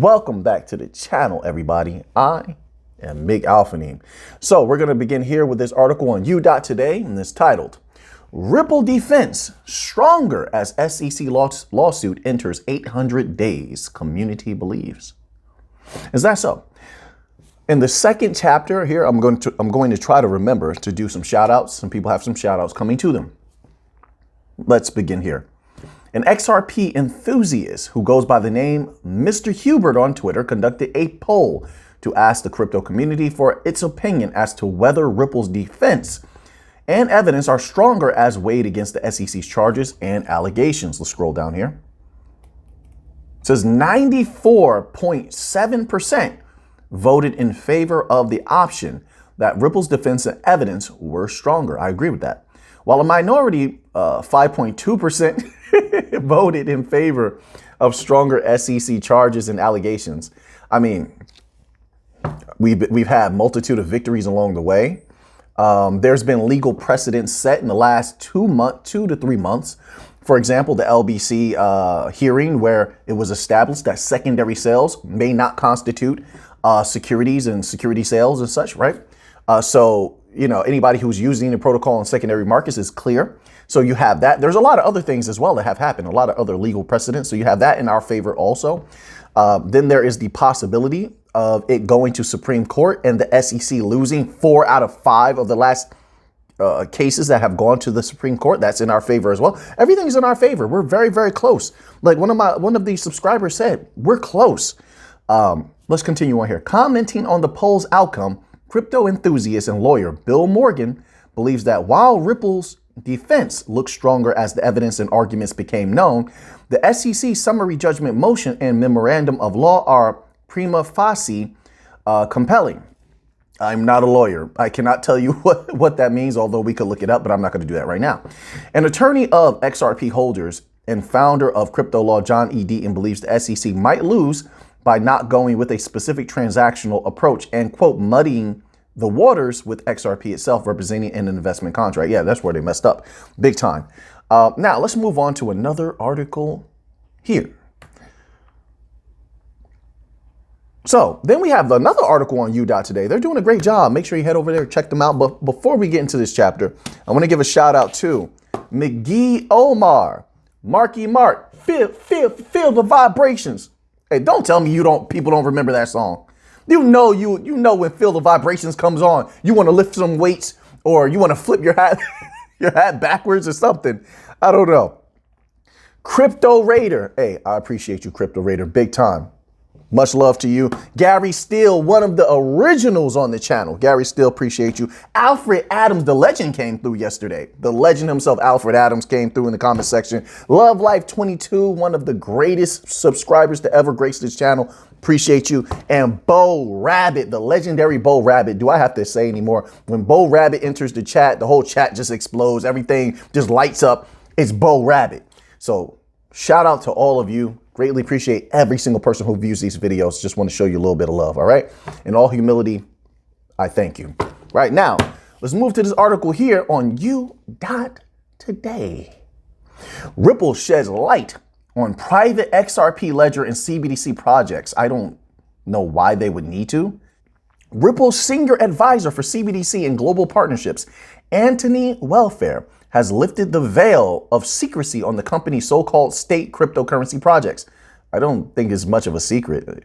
Welcome back to the channel, everybody. I am Mig Alphanim. So we're going to begin here with this article on U.Today, and it's titled, Ripple Defense Stronger as SEC Lawsuit Enters 800 Days, Community Believes. Is that so? In the second chapter here, I'm going to try to remember to do some shout outs. Some people have some shout outs coming to them. Let's begin here. An XRP enthusiast who goes by the name Mr. Hubert on Twitter conducted a poll to ask the crypto community for its opinion as to whether Ripple's defense and evidence are stronger as weighed against the SEC's charges and allegations. Let's scroll down here. It says 94.7% voted in favor of the option that Ripple's defense and evidence were stronger. I agree with that. While a minority, 5.2%, voted in favor of stronger SEC charges and allegations. I mean, we've had multitude of victories along the way. There's been legal precedents set in the last 2 to 3 months. For example, the LBC hearing where it was established that secondary sales may not constitute securities and security sales and such, right? So, you know, anybody who's using the protocol in secondary markets is clear. So you have that. There's a lot of other things as well that have happened, a lot of other legal precedents. So you have that in our favor also. Then there is the possibility of it going to Supreme Court and the SEC losing 4 out of 5 of the last cases that have gone to the Supreme Court. That's in our favor as well. Everything's in our favor. We're very, very close. Like one of the subscribers said, we're close. Let's continue on here. Commenting on the poll's outcome, crypto enthusiast and lawyer Bill Morgan believes that while Ripple's defense looks stronger as the evidence and arguments became known, the SEC summary judgment motion and memorandum of law are prima facie compelling. I'm not a lawyer. I cannot tell you what that means, although we could look it up, but I'm not going to do that right now. An attorney of XRP holders and founder of Crypto Law, John E. Deaton, believes the SEC might lose by not going with a specific transactional approach and, quote, muddying the waters with XRP itself representing an investment contract. Yeah, that's where they messed up big time. Now, let's move on to another article here. So then we have another article on U.Today. They're doing a great job. Make sure you head over there, check them out. But before we get into this chapter, I want to give a shout out to McGee Omar, Marky Mark, feel the vibrations. Hey, don't tell me people don't remember that song. You know when Feel the Vibrations comes on, you want to lift some weights or you want to flip your hat backwards or something. I don't know. Crypto Raider. Hey, I appreciate you, Crypto Raider, big time. Much love to you. Gary Steele, one of the originals on the channel. Gary Steele, appreciate you. Alfred Adams, the legend, came through yesterday. The legend himself, Alfred Adams, came through in the comment section. Love Life 22, one of the greatest subscribers to ever grace this channel. Appreciate you. And Bo Rabbit, the legendary Bo Rabbit. Do I have to say anymore? When Bo Rabbit enters the chat, the whole chat just explodes. Everything just lights up. It's Bo Rabbit. So shout out to all of you. Greatly appreciate every single person who views these videos. Just want to show you a little bit of love. All right. In all humility, I thank you. Right now, let's move to this article here on U.Today. Ripple sheds light on private XRP ledger and CBDC projects. I don't know why they would need to. Ripple's senior advisor for CBDC and global partnerships, Anthony Welfare, has lifted the veil of secrecy on the company's so-called state cryptocurrency projects. I don't think it's much of a secret.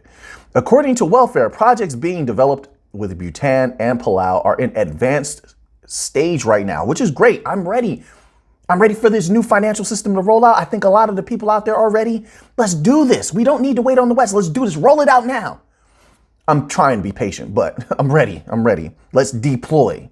According to Welfare, projects being developed with Bhutan and Palau are in advanced stage right now, which is great. I'm ready. I'm ready for this new financial system to roll out. I think a lot of the people out there are ready. Let's do this. We don't need to wait on the West. Let's do this. Roll it out now. I'm trying to be patient, but I'm ready. I'm ready. Let's deploy.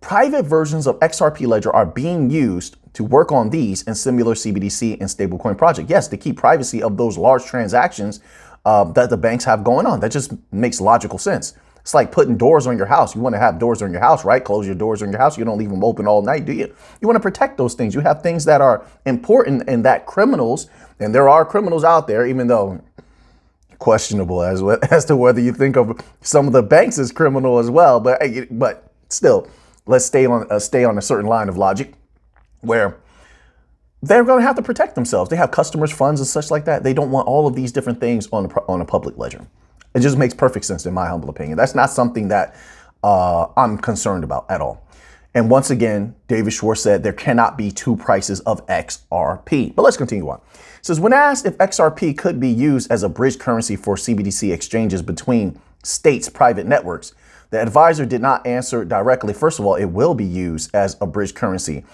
Private versions of XRP Ledger are being used to work on these and similar CBDC and stablecoin projects. Yes, to keep privacy of those large transactions that the banks have going on. That just makes logical sense. It's like putting doors on your house. You want to have doors on your house, right? Close your doors on your house. You don't leave them open all night, do you? You want to protect those things. You have things that are important and that criminals, and there are criminals out there, even though questionable as to whether you think of some of the banks as criminal as well. But still, let's stay on a certain line of logic where they're going to have to protect themselves. They have customers, funds, and such like that. They don't want all of these different things on a public ledger. It just makes perfect sense in my humble opinion. That's not something that I'm concerned about at all. And once again, David Schwartz said there cannot be two prices of XRP. But let's continue on. It says, when asked if XRP could be used as a bridge currency for CBDC exchanges between states' private networks, the advisor did not answer directly. First of all, it will be used as a bridge currency.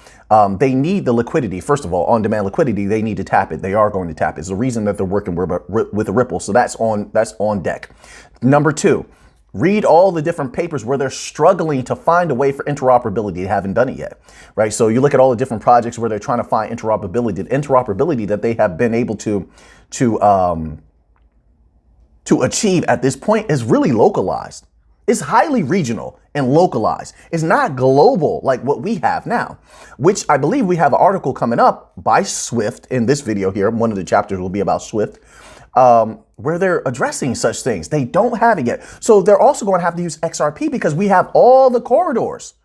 They need the liquidity. First of all, on-demand liquidity, they need to tap it. They are going to tap it. It's the reason that they're working with a Ripple. So that's on deck. Number two, read all the different papers where they're struggling to find a way for interoperability. They haven't done it yet, right? So you look at all the different projects where they're trying to find interoperability. The interoperability that they have been able to achieve at this point is really localized. It's highly regional and localized. It's not global like what we have now, which I believe we have an article coming up by Swift in this video here. One of the chapters will be about Swift, where they're addressing such things. They don't have it yet. So they're also going to have to use XRP because we have all the corridors.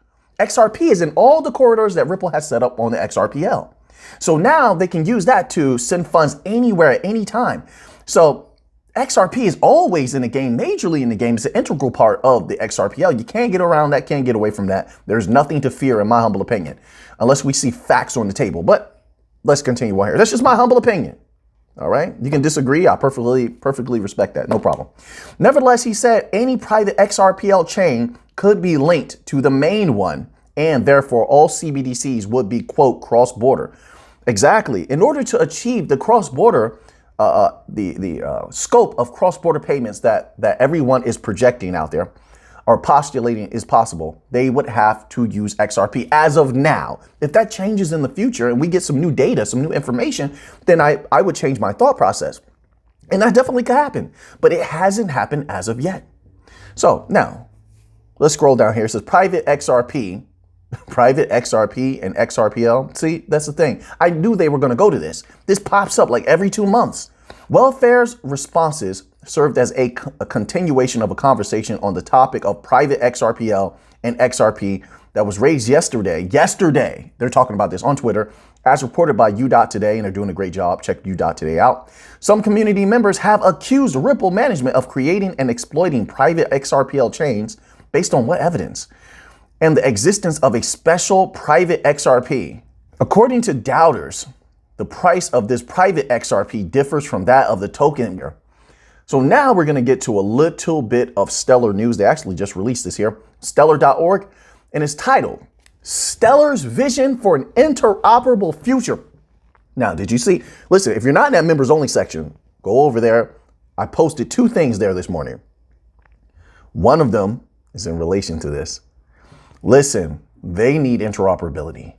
XRP is in all the corridors that Ripple has set up on the XRPL. So now they can use that to send funds anywhere at any time. So XRP is always in the game, majorly in the game. It's an integral part of the XRPL. You can't get around that, can't get away from that. There's nothing to fear, in my humble opinion, unless we see facts on the table. But let's continue on here. That's just my humble opinion. All right. You can disagree. I perfectly respect that. No problem. Nevertheless, he said any private XRPL chain could be linked to the main one, and therefore all CBDCs would be, quote, cross-border. Exactly. In order to achieve the cross-border, the scope of cross-border payments that everyone is projecting out there or postulating is possible, they would have to use XRP as of now. If that changes in the future and we get some new data, some new information, then I would change my thought process. And that definitely could happen, but it hasn't happened as of yet. So now let's scroll down here. It says private XRP and XRPL. See, that's the thing. I knew they were going to go to this. This pops up like every 2 months. Welfare's responses served as a continuation of a conversation on the topic of private XRPL and XRP that was raised yesterday. They're talking about this on Twitter, as reported by U.Today, and they're doing a great job. Check U.Today out. Some community members have accused Ripple management of creating and exploiting private XRPL chains based on what evidence? And the existence of a special private XRP. According to doubters, the price of this private XRP differs from that of the token. So now we're going to get to a little bit of Stellar news. They actually just released this here, stellar.org, and it's titled Stellar's Vision for an Interoperable Future. Now, did you see? Listen, if you're not in that members only section, go over there. I posted 2 things there this morning. One of them is in relation to this. Listen, they need interoperability.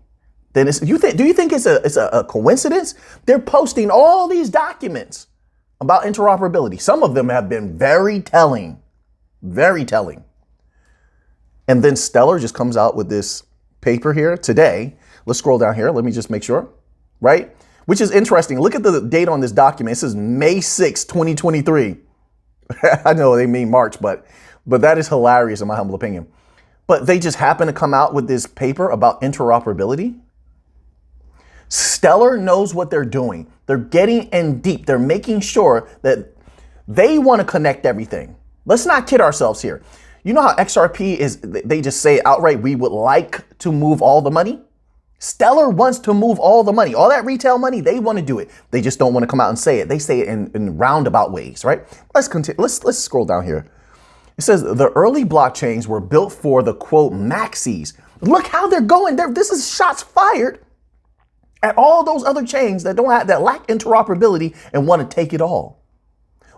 Then do you think it's a coincidence? They're posting all these documents about interoperability. Some of them have been very telling, very telling. And then Stellar just comes out with this paper here today. Let's scroll down here. Let me just make sure, right? Which is interesting. Look at the date on this document. It says May 6, 2023. I know they mean March, but that is hilarious in my humble opinion. But they just happen to come out with this paper about interoperability. Stellar knows what they're doing. They're getting in deep. They're making sure that they want to connect everything. Let's not kid ourselves here. You know how XRP is, they just say outright, we would like to move all the money. Stellar wants to move all the money, all that retail money. They want to do it. They just don't want to come out and say it. They say it in roundabout ways, right? Let's continue. Let's scroll down here. It says the early blockchains were built for the, quote, maxis. Look how they're going. This is shots fired at all those other chains that lack interoperability and want to take it all.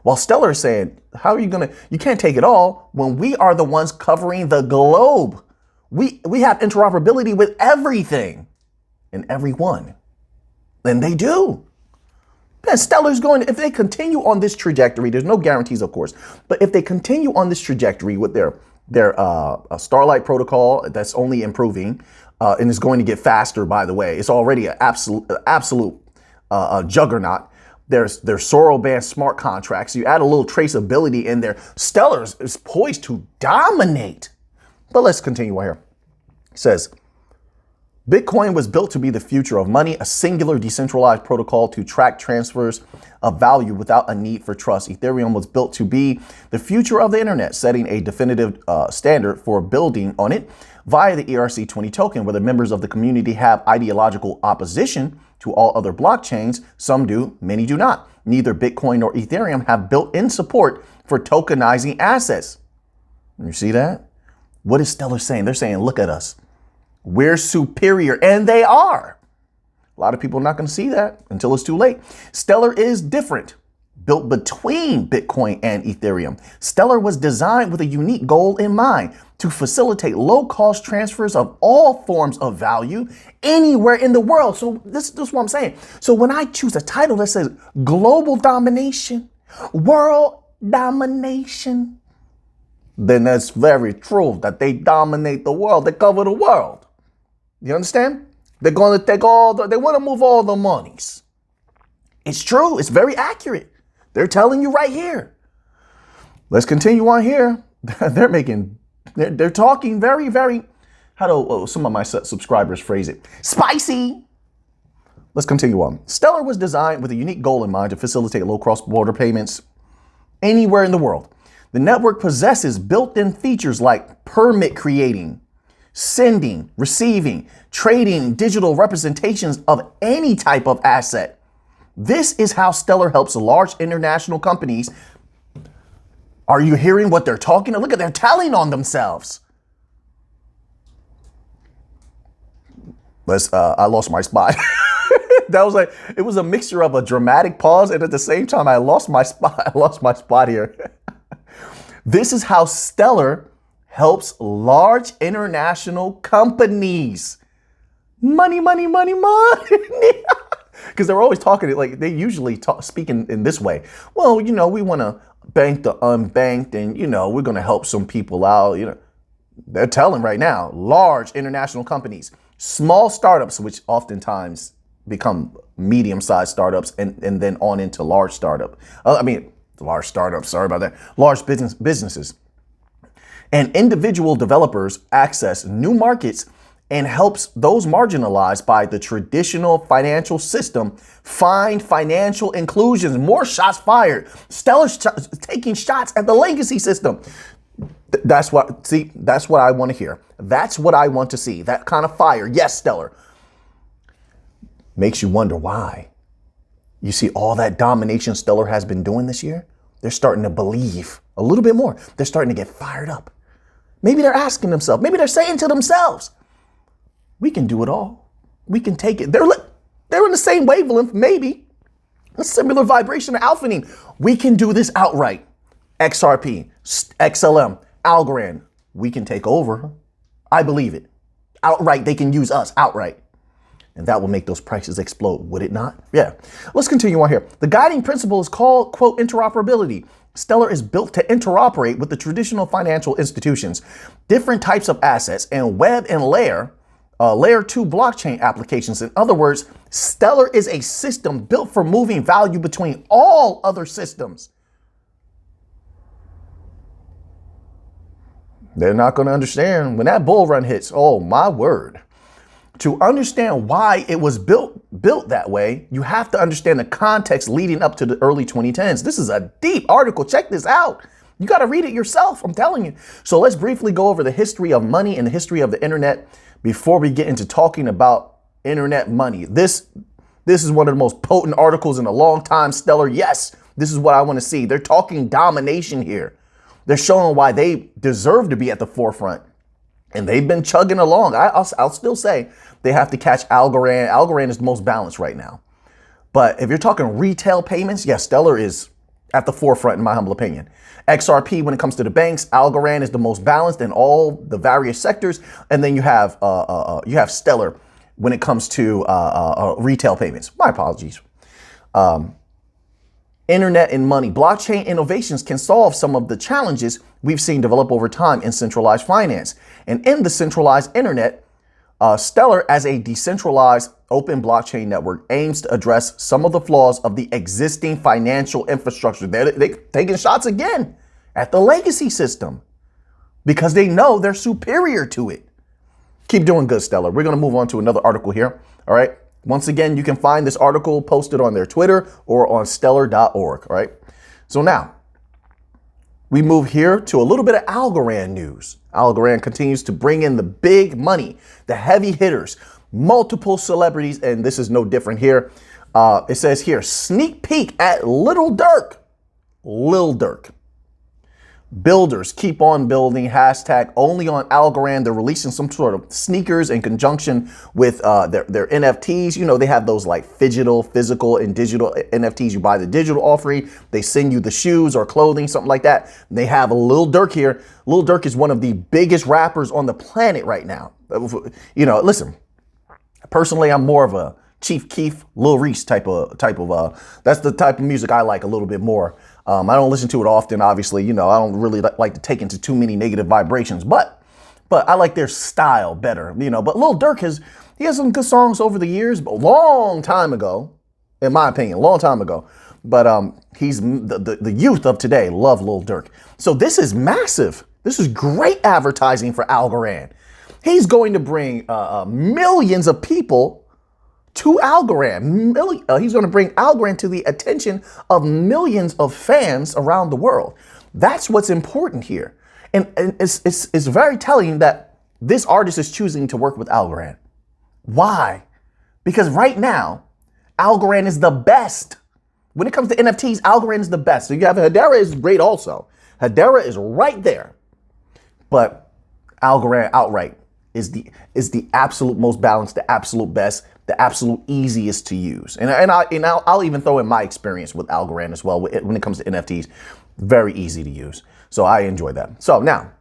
While Stellar is saying, how are you you can't take it all when we are the ones covering the globe. We have interoperability with everything and everyone. And they do. Man, Stellar's going, if they continue on this trajectory, there's no guarantees, of course, but if they continue on this trajectory with their Starlight protocol that's only improving, and is going to get faster, by the way, it's already an absolute juggernaut. There's Sorrel-band smart contracts. You add a little traceability in there. Stellar is poised to dominate. But let's continue on here. It says, Bitcoin was built to be the future of money, a singular decentralized protocol to track transfers of value without a need for trust. Ethereum was built to be the future of the internet, setting a definitive standard for building on it via the ERC20 token, where the members of the community have ideological opposition to all other blockchains. Some do, many do not. Neither Bitcoin nor Ethereum have built-in support for tokenizing assets. You see that? What is Stellar saying? They're saying, look at us. We're superior, and they are. A lot of people are not going to see that until it's too late. Stellar is different, built between Bitcoin and Ethereum. Stellar was designed with a unique goal in mind: to facilitate low-cost transfers of all forms of value anywhere in the world. So this is what I'm saying. So when I choose a title that says global domination, world domination, then that's very true that they dominate the world. They cover the world. You understand? They're going to take they want to move all the monies. It's true. It's very accurate. They're telling you right here. Let's continue on here. They're talking very, very, how do some of my subscribers phrase it? Spicy. Let's continue on. Stellar was designed with a unique goal in mind: to facilitate low cross-border payments anywhere in the world. The network possesses built-in features like permit creating, sending, receiving, trading digital representations of any type of asset. This is how Stellar helps large international companies. Are you hearing what they're talking? Look at, they're telling on themselves. I lost my spot. That was it was a mixture of a dramatic pause, and at the same time, I lost my spot. I lost my spot here. This is how Stellar helps large international companies. Money, money, money, money. Because they're always talking, like they usually speak in this way. Well, we want to bank the unbanked, and, we're going to help some people out. They're telling right now, large international companies, small startups, which oftentimes become medium-sized startups and then on into large startup. Large startups, sorry about that. Large businesses. And individual developers access new markets and helps those marginalized by the traditional financial system find financial inclusions. More shots fired. Stellar's taking shots at the legacy system. That's what I want to hear. That's what I want to see. That kind of fire. Yes, Stellar. Makes you wonder why. You see all that domination Stellar has been doing this year? They're starting to believe a little bit more. They're starting to get fired up. Maybe they're asking themselves, maybe they're saying to themselves, we can do it all. We can take it. They're in the same wavelength, maybe a similar vibration to alphaning. We can do this outright. XRP, XLM, Algorand, we can take over. I believe it. Outright, they can use us outright. And that will make those prices explode, would it not? Yeah. Let's continue on here. The guiding principle is called, quote, interoperability. Stellar is built to interoperate with the traditional financial institutions, different types of assets, and web and layer 2 blockchain applications. In other words, Stellar is a system built for moving value between all other systems. They're not going to understand when that bull run hits. Oh, my word. To understand why it was built that way, you have to understand the context leading up to the early 2010s. This is a deep article. Check this out. You got to read it yourself. I'm telling you. So let's briefly go over the history of money and the history of the internet before we get into talking about internet money. This is one of the most potent articles in a long time, Stellar. Yes, this is what I want to see. They're talking domination here. They're showing why they deserve to be at the forefront. And they've been chugging along. I'll still say they have to catch Algorand. Algorand is the most balanced right now. But if you're talking retail payments, yes, Stellar is at the forefront, in my humble opinion. XRP, when it comes to the banks, Algorand is the most balanced in all the various sectors. And then you have Stellar when it comes to retail payments. My apologies. Internet and money. Blockchain innovations can solve some of the challenges we've seen develop over time in centralized finance. And in the centralized internet, Stellar, as a decentralized open blockchain network, aims to address some of the flaws of the existing financial infrastructure. They're taking shots again at the legacy system because they know they're superior to it. Keep doing good, Stellar. We're going to move on to another article here. All right. Once again, you can find this article posted on their Twitter or on stellar.org. All right. So now we move here to a little bit of Algorand news. Algorand continues to bring in the big money, the heavy hitters, multiple celebrities, and this is no different here. It says here, sneak peek at Lil Durk. Lil Durk. Builders keep on building, hashtag only on Algorand. They're releasing some sort of sneakers in conjunction with their NFTs. You know, they have those like physical and digital NFTs. You buy the digital offering, they send you the shoes or clothing, something like that. They have a Lil Durk here. Lil Durk is one of the biggest rappers on the planet right now. You know, listen, personally, I'm more of a Chief Keef, Lil Reese type of that's the type of music I like a little bit more. I don't listen to it often, obviously. You know, I don't really like to take into too many negative vibrations, but I like their style better, you know. But Lil Durk has some good songs over the years, but a long time ago, in my opinion, a long time ago. But he's the youth of today love Lil Durk. So this is massive. This is great advertising for Algorand. He's going to bring millions of people to Algorand. He's going to bring Algorand to the attention of millions of fans around the world. That's what's important here. And it's very telling that this artist is choosing to work with Algorand. Why? Because right now, Algorand is the best. When it comes to NFTs, Algorand is the best. So you have Hedera is great also. Hedera is right there. But Algorand outright is the absolute most balanced, the absolute best, the absolute easiest to use. And I'll even throw in my experience with Algorand as well when it comes to NFTs. Very easy to use. So I enjoy that. So now,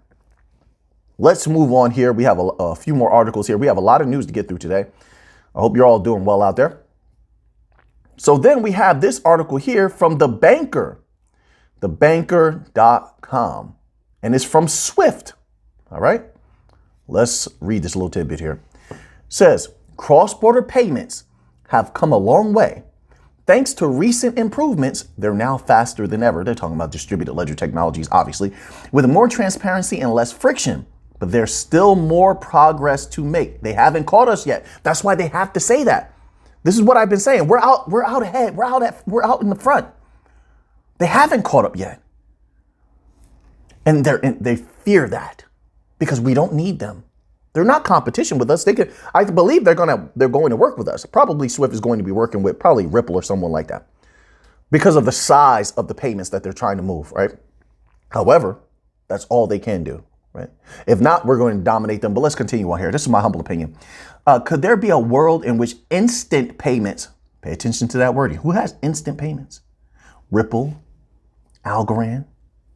let's move on here. We have a few more articles here. We have a lot of news to get through today. I hope you're all doing well out there. So then we have this article here from The Banker, thebanker.com. And it's from Swift. All right. Let's read this little tidbit here. It says, cross-border payments have come a long way. Thanks to recent improvements, they're now faster than ever. They're talking about distributed ledger technologies, obviously, with more transparency and less friction. But there's still more progress to make. They haven't caught us yet. That's why they have to say that. This is what I've been saying. We're out ahead. We're out in the front. They haven't caught up yet. And they fear that because we don't need them. They're not competition with us. I believe they're going to work with us. Probably Swift is going to be working with probably Ripple or someone like that because of the size of the payments that they're trying to move, right? However, that's all they can do, right? If not, we're going to dominate them. But let's continue on here. This is my humble opinion. Could there be a world in which instant payments, pay attention to that wording, who has instant payments? Ripple, Algorand,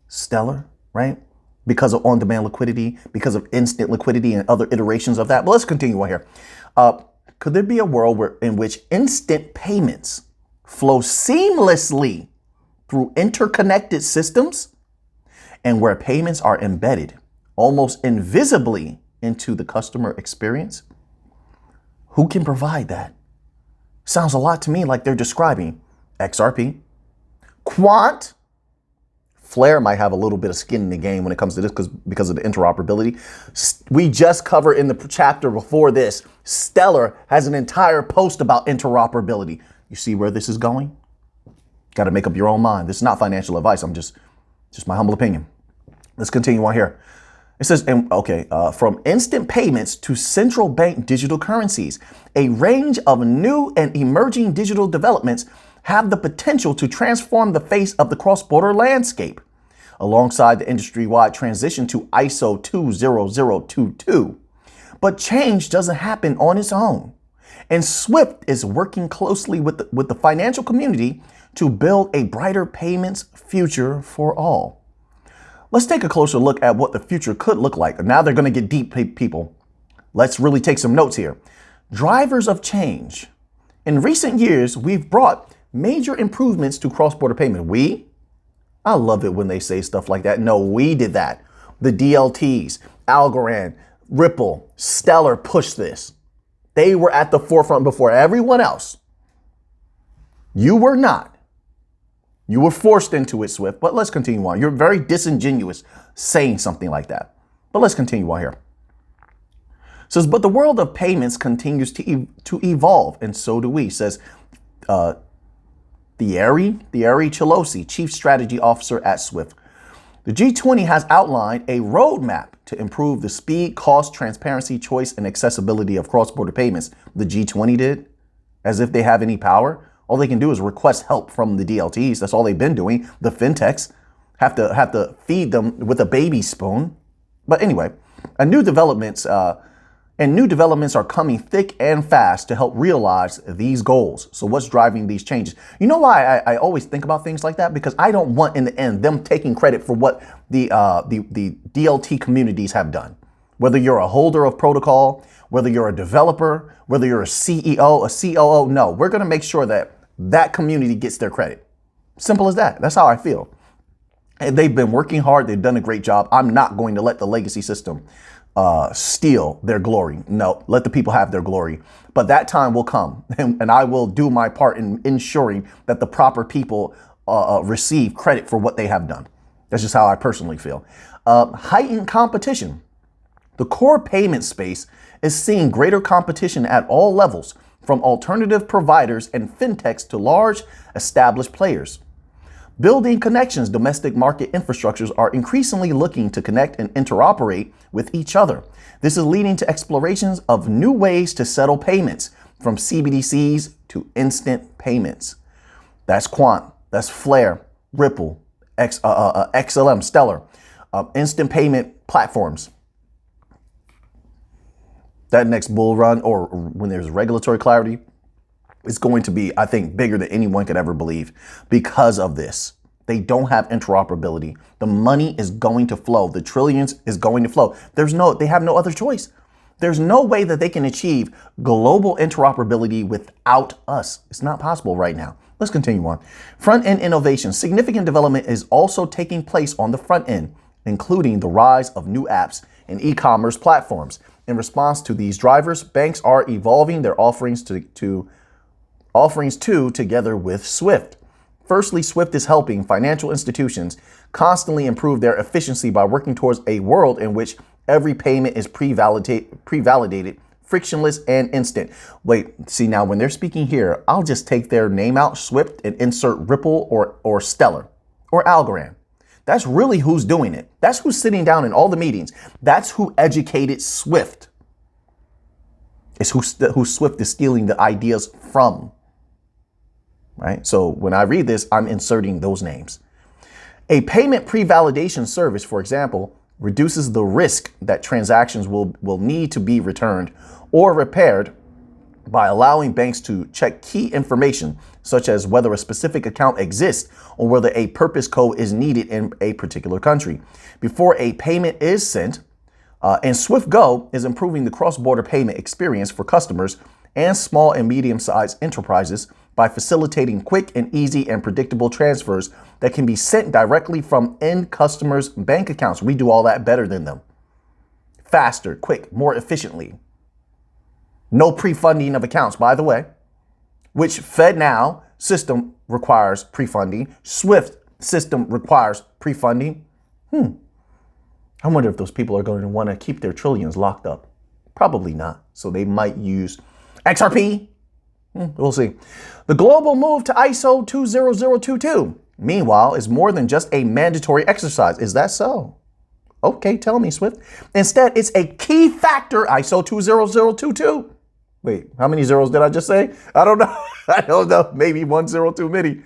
Stellar, right? Because of on-demand liquidity, because of instant liquidity and other iterations of that. But let's continue on here. Could there be a world in which instant payments flow seamlessly through interconnected systems and where payments are embedded almost invisibly into the customer experience? Who can provide that? Sounds a lot to me like they're describing XRP, Quant. Flare might have a little bit of skin in the game when it comes to this because of the interoperability. We just covered in the chapter before this, Stellar has an entire post about interoperability. You see where this is going? Got to make up your own mind. This is not financial advice. I'm just my humble opinion. Let's continue on here. It says, from instant payments to central bank digital currencies, a range of new and emerging digital developments have the potential to transform the face of the cross-border landscape. Alongside the industry-wide transition to ISO 20022. But change doesn't happen on its own. And Swift is working closely with the financial community to build a brighter payments future for all. Let's take a closer look at what the future could look like. Now they're going to get deep, people. Let's really take some notes here. Drivers of change. In recent years, we've brought major improvements to cross-border payment. I love it when they say stuff like that. No, we did that. The DLTs, Algorand, Ripple, Stellar pushed this. They were at the forefront before everyone else. You were not. You were forced into it, Swift, but let's continue on. You're very disingenuous saying something like that. But let's continue on here. Says, but the world of payments continues to evolve, and so do we, says Thierry Chilosi, Chief Strategy Officer at Swift. The G20 has outlined a roadmap to improve the speed, cost, transparency, choice, and accessibility of cross-border payments. The G20 did, as if they have any power. All they can do is request help from the DLTs. That's all they've been doing. The fintechs have to feed them with a baby spoon. But anyway, new developments are coming thick and fast to help realize these goals. So what's driving these changes? You know why I always think about things like that? Because I don't want in the end them taking credit for what the DLT communities have done. Whether you're a holder of protocol, whether you're a developer, whether you're a CEO, a COO, no, we're going to make sure that that community gets their credit. Simple as that. That's how I feel. And they've been working hard. They've done a great job. I'm not going to let the legacy system steal their glory. No, let the people have their glory. But that time will come, and I will do my part in ensuring that the proper people receive credit for what they have done. That's just how I personally feel. Heightened competition. The core payment space is seeing greater competition at all levels, from alternative providers and fintechs to large established players. Building connections, domestic market infrastructures are increasingly looking to connect and interoperate with each other. This is leading to explorations of new ways to settle payments, from CBDCs to instant payments. That's Quant, that's Flare, Ripple, XLM, Stellar, instant payment platforms. That next bull run, or when there's regulatory clarity, is going to be, I think, bigger than anyone could ever believe because of this. They don't have interoperability. The money is going to flow. The trillions is going to flow. They have no other choice. There's no way that they can achieve global interoperability without us. It's not possible right now. Let's continue on. Front-end innovation. Significant development is also taking place on the front end, including the rise of new apps and e-commerce platforms. In response to these drivers, banks are evolving their offerings together with Swift. Firstly, Swift is helping financial institutions constantly improve their efficiency by working towards a world in which every payment is pre-validated, frictionless, and instant. Wait, see, now when they're speaking here, I'll just take their name out, Swift, and insert Ripple or Stellar or Algorand. That's really who's doing it. That's who's sitting down in all the meetings. That's who educated Swift. It's who Swift is stealing the ideas from. Right? So when I read this, I'm inserting those names. A payment pre-validation service, for example, reduces the risk that transactions will need to be returned or repaired by allowing banks to check key information, such as whether a specific account exists or whether a purpose code is needed in a particular country, before a payment is sent. And Swift Go is improving the cross-border payment experience for customers and small and medium-sized enterprises by facilitating quick and easy and predictable transfers that can be sent directly from end customers' bank accounts. We do all that better than them. Faster, quick, more efficiently. No pre-funding of accounts, by the way, which FedNow system requires pre-funding. Swift system requires pre-funding. I wonder if those people are going to want to keep their trillions locked up. Probably not. So they might use XRP. We'll see. The global move to ISO 20022, meanwhile, is more than just a mandatory exercise. Is that so? Okay, tell me, Swift. Instead, it's a key factor, ISO 20022. Wait, how many zeros did I just say? I don't know. I don't know. Maybe 1 0 too many.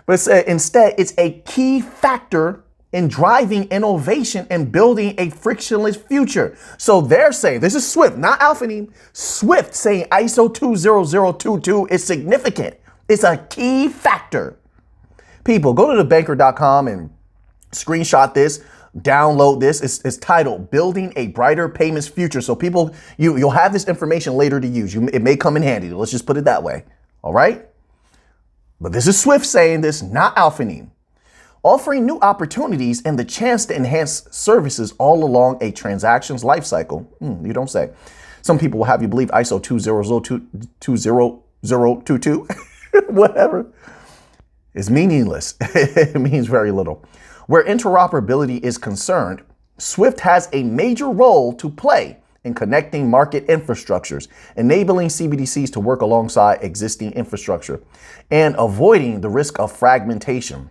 But instead, it's a key factor in driving innovation and building a frictionless future. So they're saying, this is Swift, not Alphanine. Swift saying ISO 20022 is significant. It's a key factor. People, go to thebanker.com and screenshot this, download this. It's titled Building a Brighter Payments Future. So people, you'll have this information later to use. It may come in handy. Let's just put it that way. All right. But this is Swift saying this, not Alphanine. Offering new opportunities and the chance to enhance services all along a transaction's life cycle. You don't say. Some people will have you believe ISO 20022, whatever, is meaningless. It means very little. Where interoperability is concerned, Swift has a major role to play in connecting market infrastructures, enabling CBDCs to work alongside existing infrastructure, and avoiding the risk of fragmentation.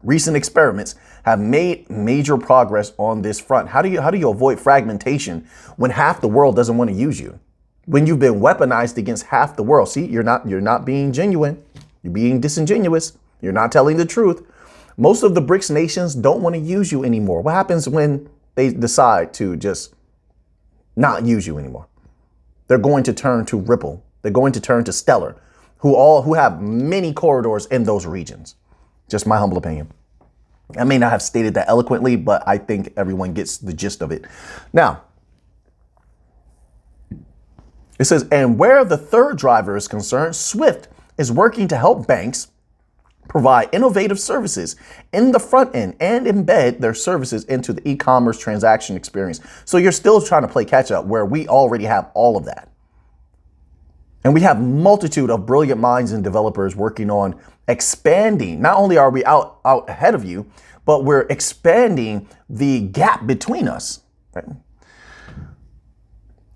Recent experiments have made major progress on this front. How do you avoid fragmentation when half the world doesn't want to use you? When you've been weaponized against half the world? See, you're not being genuine. You're being disingenuous. You're not telling the truth. Most of the BRICS nations don't want to use you anymore. What happens when they decide to just not use you anymore? They're going to turn to Ripple. They're going to turn to Stellar, who have many corridors in those regions. Just my humble opinion. I may not have stated that eloquently, but I think everyone gets the gist of it. Now, it says, and where the third driver is concerned, SWIFT is working to help banks provide innovative services in the front end and embed their services into the e-commerce transaction experience. So you're still trying to play catch up where we already have all of that. And we have multitude of brilliant minds and developers working on expanding. Not only are we out ahead of you, but we're expanding the gap between us. Right?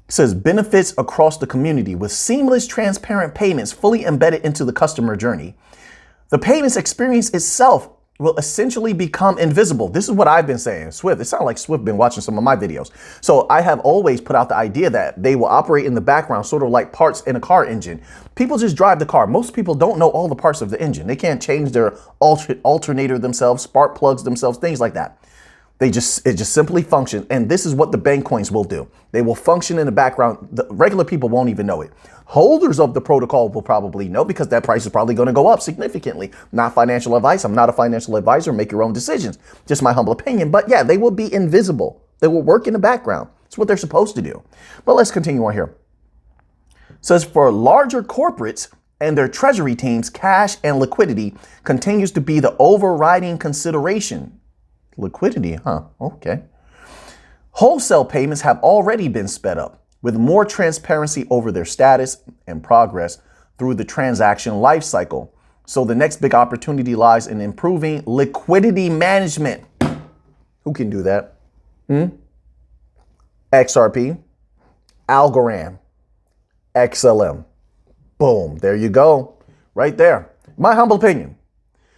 It says benefits across the community with seamless, transparent payments fully embedded into the customer journey. The payments experience itself will essentially become invisible. This is what I've been saying. Swift, it sounds like Swift been watching some of my videos. So I have always put out the idea that they will operate in the background, sort of like parts in a car engine. People just drive the car. Most people don't know all the parts of the engine. They can't change their alternator themselves, spark plugs themselves, things like that. It just simply functions. And this is what the bank coins will do. They will function in the background. The regular people won't even know it. Holders of the protocol will probably know because that price is probably going to go up significantly. Not financial advice. I'm not a financial advisor. Make your own decisions. Just my humble opinion. But yeah, they will be invisible. They will work in the background. It's what they're supposed to do. But let's continue on here. It says for larger corporates and their treasury teams, cash and liquidity continues to be the overriding consideration. Liquidity, huh? Okay. Wholesale payments have already been sped up with more transparency over their status and progress through the transaction lifecycle. So the next big opportunity lies in improving liquidity management. Who can do that? XRP, Algorand, XLM. Boom, there you go. Right there. My humble opinion.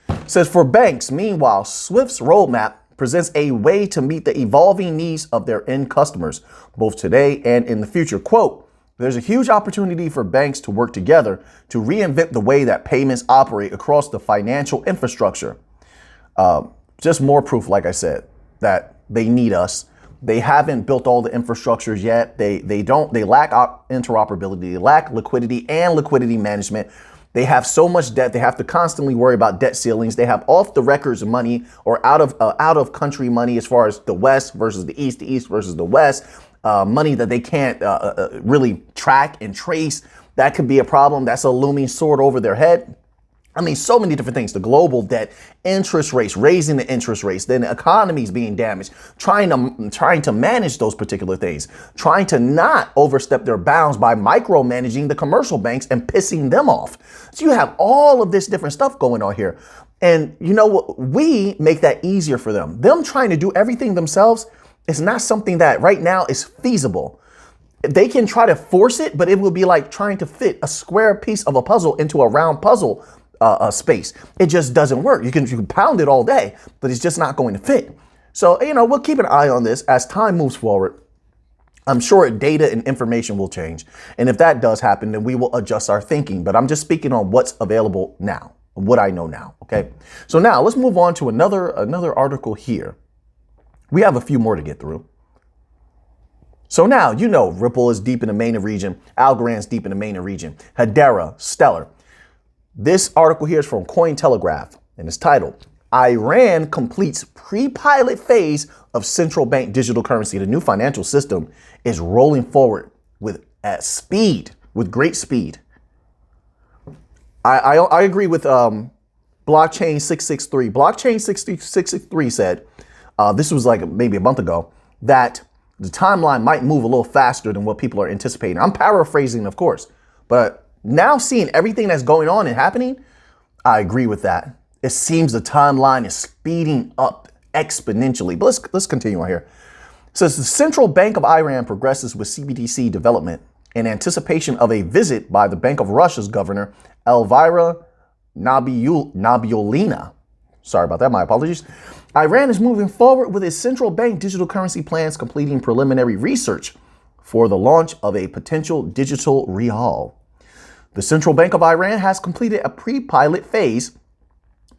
It says for banks, meanwhile, Swift's roadmap presents a way to meet the evolving needs of their end customers, both today and in the future. Quote, there's a huge opportunity for banks to work together to reinvent the way that payments operate across the financial infrastructure. Just more proof, like I said, that they need us. They haven't built all the infrastructures yet. They lack interoperability, they lack liquidity and liquidity management. They have so much debt. They have to constantly worry about debt ceilings. They have off the records money or out of country money as far as the West versus the East versus the West, money that they can't really track and trace. That could be a problem. That's a looming sword over their head. I mean, so many different things. The global debt, interest rates, raising the interest rates, then the economy's being damaged, trying to manage those particular things, trying to not overstep their bounds by micromanaging the commercial banks and pissing them off. So you have all of this different stuff going on here. And you know what? We make that easier for them. Them trying to do everything themselves is not something that right now is feasible. They can try to force it, but it will be like trying to fit a square piece of a puzzle into a round puzzle space. It just doesn't work. You can pound it all day, but it's just not going to fit. So, you know, we'll keep an eye on this as time moves forward. I'm sure data and information will change. And if that does happen, then we will adjust our thinking. But I'm just speaking on what's available now, what I know now. Okay. So now let's move on to another article here. We have a few more to get through. So now, you know, Ripple is deep in the MENA region. Algorand's deep in the MENA region. Hedera, Stellar. This article here is from Cointelegraph and it's titled, Iran completes pre-pilot phase of central bank digital currency. The new financial system is rolling forward with great speed. I agree with Blockchain 663. Blockchain 663 said, this was like maybe a month ago, that the timeline might move a little faster than what people are anticipating. I'm paraphrasing, of course, but now seeing everything that's going on and happening, I agree with that. It seems the timeline is speeding up exponentially. But let's continue on here. Says the Central Bank of Iran progresses with CBDC development in anticipation of a visit by the Bank of Russia's governor, Elvira Nabiullina. Sorry about that, my apologies. Iran is moving forward with its central bank digital currency plans, completing preliminary research for the launch of a potential digital rial. The Central Bank of Iran has completed a pre-pilot phase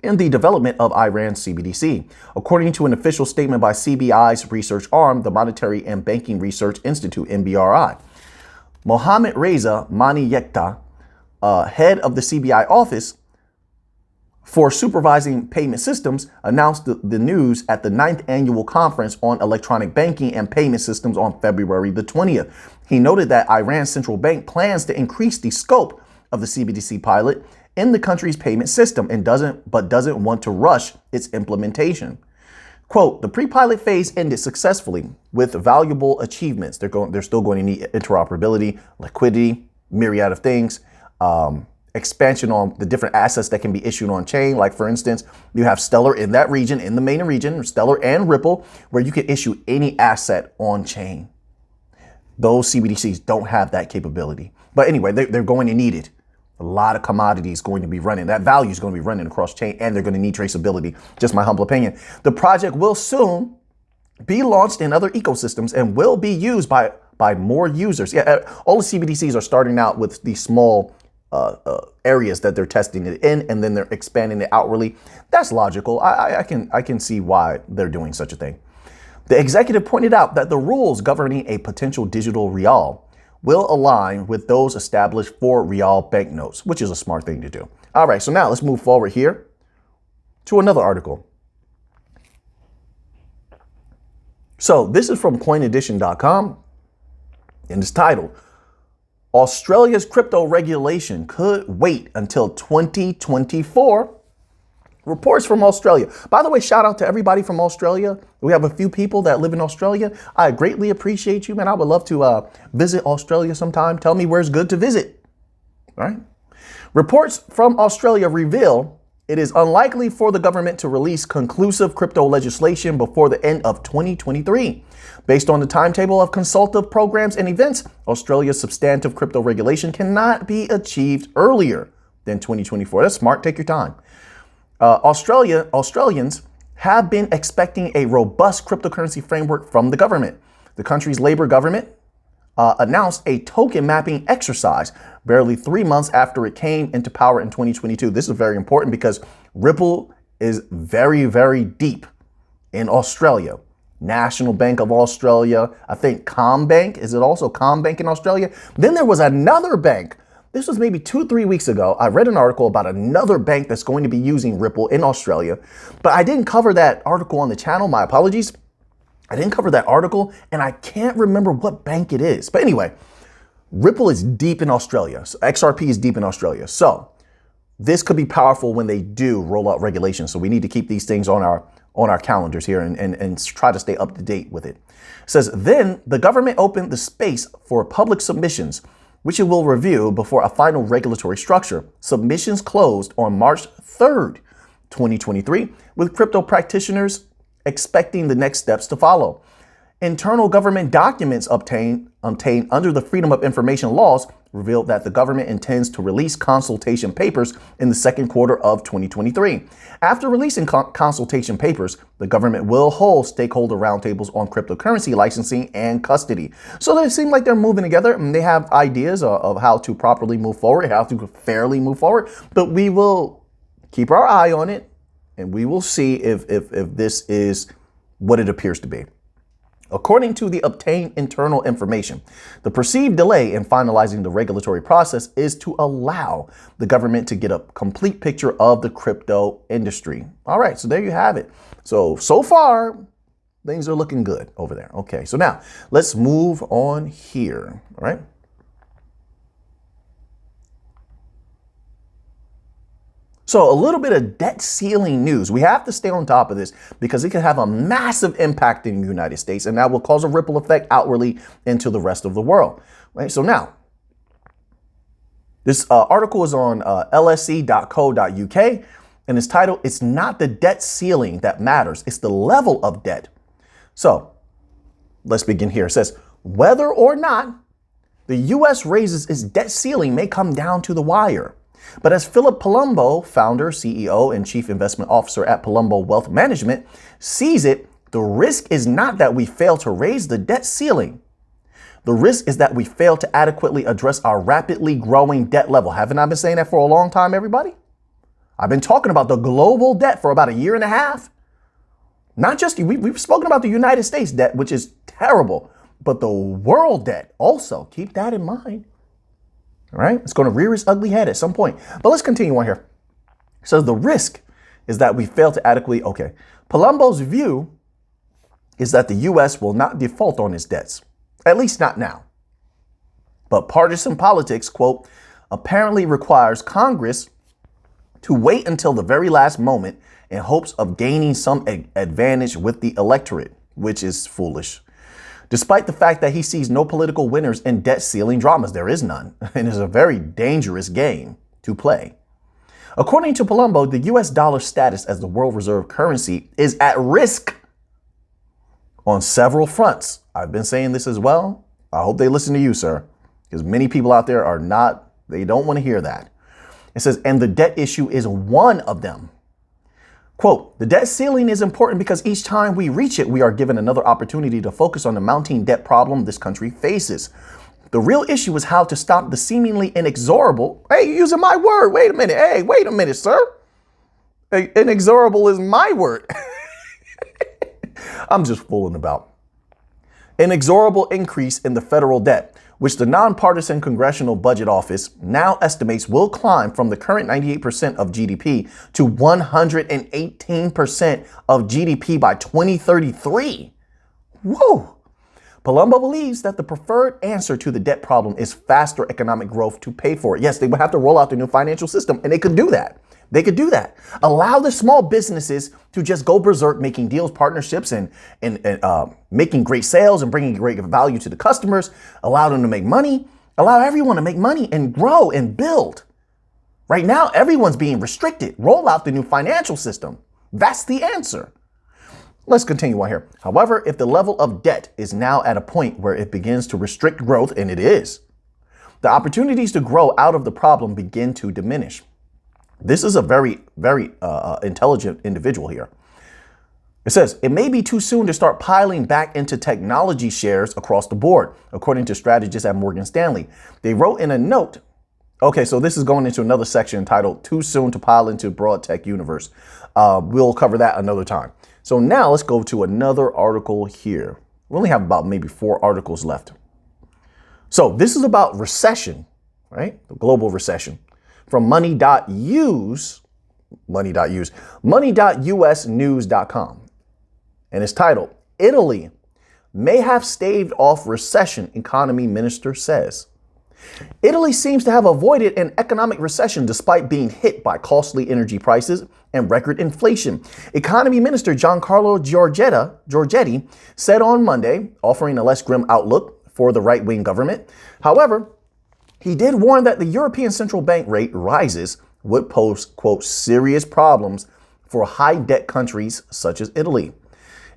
in the development of Iran's CBDC, according to an official statement by CBI's research arm, the Monetary and Banking Research Institute, MBRI. Mohammad Reza Maniyekta, head of the CBI office for supervising payment systems, announced the news at the 9th annual conference on electronic banking and payment systems on February the 20th. He noted that Iran's central bank plans to increase the scope of the CBDC pilot in the country's payment system and doesn't want to rush its implementation. Quote, the pre-pilot phase ended successfully with valuable achievements. They're still going to need interoperability, liquidity, myriad of things, expansion on the different assets that can be issued on chain. Like, for instance, you have Stellar in that region, in the main region, Stellar and Ripple, where you can issue any asset on chain. Those CBDCs don't have that capability. But anyway, they're going to need it. A lot of commodities going to be running. That value is going to be running across chain, and they're going to need traceability. Just my humble opinion. The project will soon be launched in other ecosystems and will be used by more users. Yeah, all the CBDCs are starting out with these small areas that they're testing it in, and then they're expanding it outwardly. That's logical. I can see why they're doing such a thing. The executive pointed out that the rules governing a potential digital rial will align with those established for rial banknotes, which is a smart thing to do. All right, so now let's move forward here to another article. So this is from coinedition.com, and it's titled, Australia's crypto regulation could wait until 2024. Reports from Australia. By the way, shout out to everybody from Australia. We have a few people that live in Australia. I greatly appreciate you, man. I would love to visit Australia sometime. Tell me where's good to visit. All right. Reports from Australia reveal it is unlikely for the government to release conclusive crypto legislation before the end of 2023. Based on the timetable of consultative programs and events, Australia's substantive crypto regulation cannot be achieved earlier than 2024. That's smart. Take your time. Australians have been expecting a robust cryptocurrency framework from the government. The country's Labour government announced a token mapping exercise barely 3 months after it came into power in 2022. This is very important because Ripple is very, very deep in Australia. National Bank of Australia, I think CommBank, is it also CommBank in Australia? Then there was another bank. This was maybe 2-3 weeks ago. I read an article about another bank that's going to be using Ripple in Australia, but I didn't cover that article on the channel. My apologies. I didn't cover that article, and I can't remember what bank it is. But anyway, Ripple is deep in Australia. So XRP is deep in Australia. So this could be powerful when they do roll out regulations. So we need to keep these things on our calendars here and try to stay up to date with it. It says, then the government opened the space for public submissions, which it will review before a final regulatory structure. Submissions closed on March 3rd, 2023, with crypto practitioners expecting the next steps to follow. Internal government documents obtained under the Freedom of Information laws revealed that the government intends to release consultation papers in the second quarter of 2023. After releasing consultation papers, the government will hold stakeholder roundtables on cryptocurrency licensing and custody. So they seem like they're moving together, and they have ideas of how to properly move forward, how to fairly move forward. But we will keep our eye on it, and we will see if this is what it appears to be. According to the obtained internal information, the perceived delay in finalizing the regulatory process is to allow the government to get a complete picture of the crypto industry. All right, so there you have it. So far, things are looking good over there. Okay, so now let's move on here, all right? So a little bit of debt ceiling news. We have to stay on top of this because it can have a massive impact in the United States, and that will cause a ripple effect outwardly into the rest of the world. Right? So now, this article is on lse.co.uk, and it's titled, "It's not the debt ceiling that matters, it's the level of debt." So Let's begin here. It says, whether or not the U.S. raises its debt ceiling may come down to the wire. But as Philip Palumbo, founder, CEO, and chief investment officer at Palumbo Wealth Management, sees it, the risk is not that we fail to raise the debt ceiling. The risk is that we fail to adequately address our rapidly growing debt level. Haven't I been saying that for a long time, everybody? I've been talking about the global debt for about a year and a half. Not just, we've spoken about the United States debt, which is terrible, but the world debt also. Keep that in mind. All right, it's going to rear its ugly head at some point. But let's continue on here. So the risk is that we fail to adequately, Palumbo's view is that the U.S. will not default on its debts, at least not now. But partisan politics, quote, apparently requires Congress to wait until the very last moment in hopes of gaining some advantage with the electorate, which is foolish. Despite the fact that he sees no political winners in debt ceiling dramas, there is none, and it's a very dangerous game to play. According to Palumbo, the U.S. dollar status as the world reserve currency is at risk on several fronts. I've been saying this as well. I hope they listen to you, sir, because many people out there are not, they don't want to hear that. It says, and the debt issue is one of them. Quote, the debt ceiling is important because each time we reach it, we are given another opportunity to focus on the mounting debt problem this country faces. The real issue is how to stop the seemingly inexorable. Hey, you're using my word. Wait a minute. Hey, wait a minute, sir. Hey, inexorable is my word. I'm just fooling about. Inexorable increase in the federal debt, which the nonpartisan Congressional Budget Office now estimates will climb from the current 98% of GDP to 118% of GDP by 2033. Whoa! Palumbo believes that the preferred answer to the debt problem is faster economic growth to pay for it. Yes, they would have to roll out the new financial system, and they could do that. They could do that. Allow the small businesses to just go berserk, making deals, partnerships, and making great sales and bringing great value to the customers. Allow them to make money. Allow everyone to make money and grow and build. Right now, everyone's being restricted. Roll out the new financial system. That's the answer. Let's continue on here. However, if the level of debt is now at a point where it begins to restrict growth, and it is, the opportunities to grow out of the problem begin to diminish. This is a very, very intelligent individual here. It says, it may be too soon to start piling back into technology shares across the board, according to strategists at Morgan Stanley. They wrote in a note. Okay, so this is going into another section titled Too Soon to Pile into Broad Tech Universe. We'll cover that another time. So now let's go to another article here. We only have about maybe 4 articles left. So this is about recession, right? The global recession. From money.usnews.com. And it's titled, Italy may have staved off recession, economy minister says. Italy seems to have avoided an economic recession despite being hit by costly energy prices and record inflation. Economy Minister Giancarlo Giorgetti said on Monday, offering a less grim outlook for the right-wing government. However, he did warn that the European Central Bank rate rises would pose, quote, serious problems for high-debt countries such as Italy.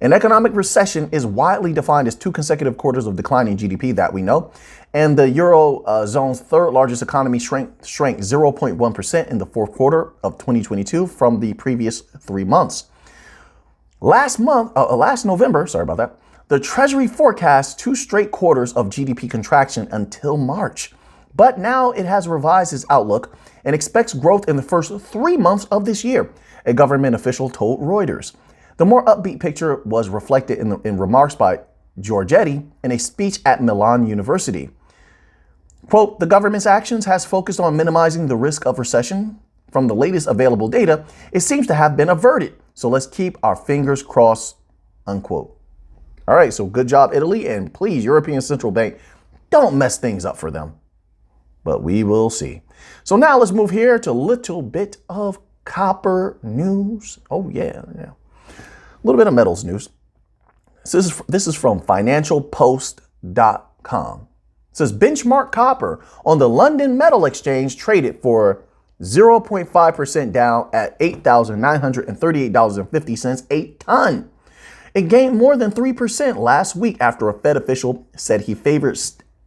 An economic recession is widely defined as 2 consecutive quarters of declining GDP, that we know, and the Eurozone's third largest economy shrank 0.1% in the fourth quarter of 2022 from the previous 3 months. Last November, the Treasury forecast 2 straight quarters of GDP contraction until March. But now it has revised its outlook and expects growth in the first 3 months of this year, a government official told Reuters. The more upbeat picture was reflected in remarks by Giorgetti in a speech at Milan University. Quote, the government's actions has focused on minimizing the risk of recession. From the latest available data, it seems to have been averted. So let's keep our fingers crossed, unquote. All right, so good job, Italy. And please, European Central Bank, don't mess things up for them. But we will see. So now let's move here to a little bit of copper news. Oh, yeah. A little bit of metals news. This is from financialpost.com. It says benchmark copper on the London Metal Exchange traded for 0.5% down at $8,938.50 a ton. It gained more than 3% last week after a Fed official said he favored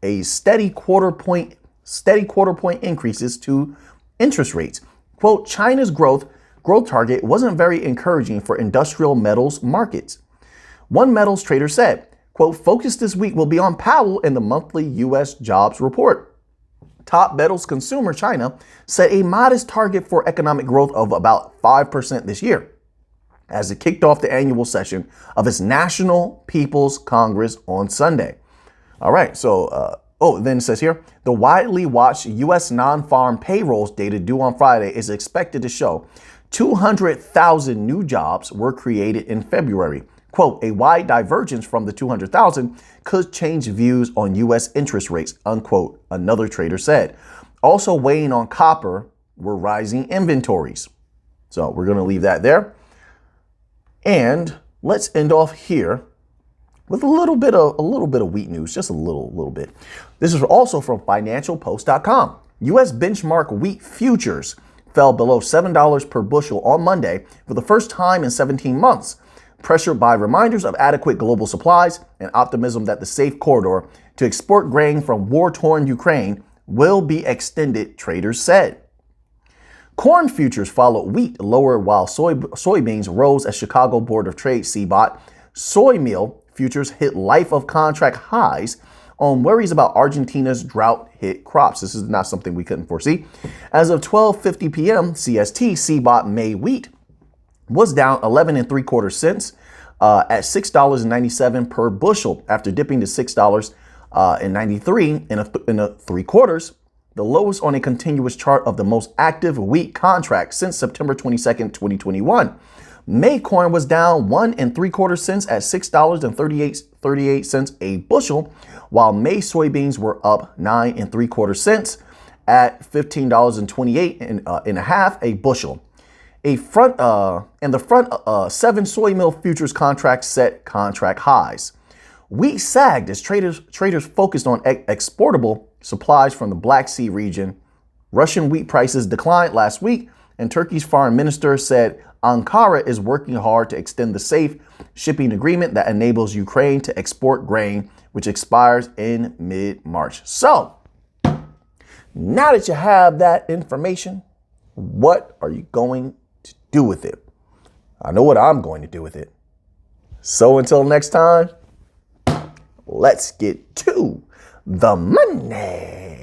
a steady quarter point increases to interest rates. Quote, China's growth target wasn't very encouraging for industrial metals markets. One metals trader said, quote, focus this week will be on Powell and the monthly U.S. jobs report. Top metals consumer China set a modest target for economic growth of about 5% this year, as it kicked off the annual session of its National People's Congress on Sunday. All right, so, then it says here, the widely watched U.S. non-farm payrolls data due on Friday is expected to show 200,000 new jobs were created in February. Quote, a wide divergence from the 200,000 could change views on U.S. interest rates, unquote, another trader said. Also weighing on copper were rising inventories. So we're going to leave that there. And let's end off here with a little bit of wheat news, just a little bit. This is also from financialpost.com. U.S. benchmark wheat futures fell below $7 per bushel on Monday for the first time in 17 months, pressured by reminders of adequate global supplies and optimism that the safe corridor to export grain from war-torn Ukraine will be extended, traders said. Corn futures followed wheat lower while soybeans rose as Chicago Board of Trade CBOT soy meal futures hit life of contract highs on worries about Argentina's drought-hit crops. This is not something we couldn't foresee. As of 12:50 p.m. CST, CBOT May wheat was down 11 3/4 cents at $6.97 per bushel after dipping to $6.93 in a 3/4, the lowest on a continuous chart of the most active wheat contract since September 22nd, 2021. May corn was down 1 3/4 cents at $6.38 a bushel, while May soybeans were up 9 3/4 cents at $15.28 and a half a bushel. The front 7 soy meal futures contracts set contract highs. Wheat sagged as traders focused on exportable supplies from the Black Sea region. Russian wheat prices declined last week, and Turkey's foreign minister said Ankara is working hard to extend the safe shipping agreement that enables Ukraine to export grain, which expires in mid-March. So, now that you have that information, what are you going to do with it? I know what I'm going to do with it. So until next time, let's get to the money.